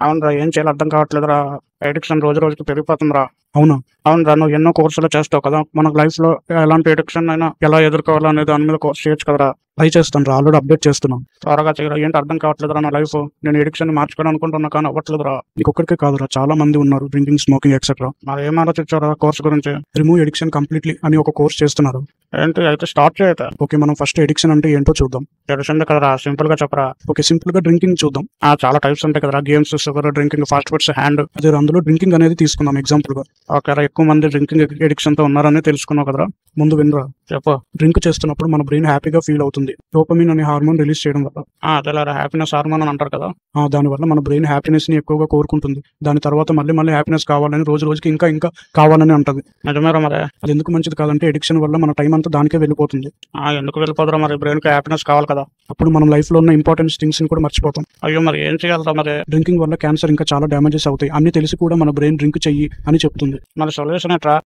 అవునురా, ఏం చేయాలో అర్థం కావట్లేదురా. ఎడిక్షన్ రోజు రోజుకి పెరిగిపోతుందిరా. అవునా? అవునురా, నువ్వు ఎన్నో కోర్సులు చేస్తావు కదా, మనకు లైఫ్లో ఎలాంటి ఎడిక్షన్ అయినా ఎలా ఎదుర్కోవాలో అనే దాని మీద కోర్స్ చేయొచ్చు కదరా. ట్రై చేస్తాను రా, ఆల్రెడీ అప్డేట్ చేస్తున్నాం. త్వరగా చేయరా, ఏంటి అర్థం కావట్లేదురా నా లైఫ్. నేను ఎడిక్షన్ మార్చుకోవాలి అనుకుంటున్నా కానీ అవ్వట్లేదురా. నీకు ఒక్కరికే కాదురా, చాలా మంది ఉన్నారు డ్రింకింగ్, స్మోకింగ్ ఎక్సెట్రా. మరి ఏం ఆలోచించారా కోర్స్ గురించి? రిమూవ్ ఎడిక్షన్ కంప్లీట్లీ అని ఒక కోర్స్ చేస్తున్నారు. ఏంటి అయితే స్టార్ట్ చేయతా? ఓకే, మనం ఫస్ట్ ఎడిక్షన్ అంటే ఏంటో చూద్దాం. తెలిసిందే కదరా, సింపుల్ గా చెప్పరా. ఓకే, సింపుల్ గా డ్రింకింగ్ చూద్దాం. చాలా టైప్స్ ఉంటాయి కదరా, games, sugar, drinking, fast foods, hand. అదే అందులో డ్రింకింగ్ అనేది తీసుకుందాం ఎగ్జాంపుల్ గా. ఓకే, ఎక్కువ మంది డ్రింకింగ్ ఎడిక్షన్ తో ఉన్నారని తెలుసుకున్నావు కదరా. ముందు వినరా, చెప్పు. డ్రింక్ చేస్తున్నప్పుడు మన బ్రెయిన్ హ్యాపీగా ఫీల్ అవుతుంది, డోపమిన్ అనే హార్మోన్ రిలీజ్ చేయడం వల్ల. అదేలా హ్యాపీనెస్ హార్మోన్ అని అంటారు కదా. దానివల్ల మన బ్రెయిన్ హ్యాపీనెస్ ని ఎక్కువగా కోరుకుంటుంది. దాని తర్వాత మళ్ళీ మళ్ళీ హ్యాపీనెస్ కావాలని, రోజు రోజుకి ఇంకా ఇంకా కావాలని అంటది. నిజమేరా మరి. అది ఎందుకు మంచిది కాదంటే, ఎడిక్షన్ వల్ల మన టైం అంతా దానికే వెళ్ళిపోతుంది. ఎందుకు వెళ్ళిపోతారా మరి, బ్రెయిన్ కి హ్యాపీనెస్ కావాలి కదా. అప్పుడు మనం లైఫ్ లో ఉన్న ఇంపార్టెంట్ థింగ్స్ ని కూడా మర్చిపోతాం. అయ్యో, మరి ఏం చేయాలరా మరి. డ్రింకింగ్ వల్ల క్యాన్సర్ ఇంకా చాలా డ్యామేజెస్ అవుతాయి. అన్ని తెలిసి కూడా మన బ్రెయిన్ డ్రింక్ చెయ్యి అని చెప్తుంది. మరి సొల్యూషన్ ఎట్రా?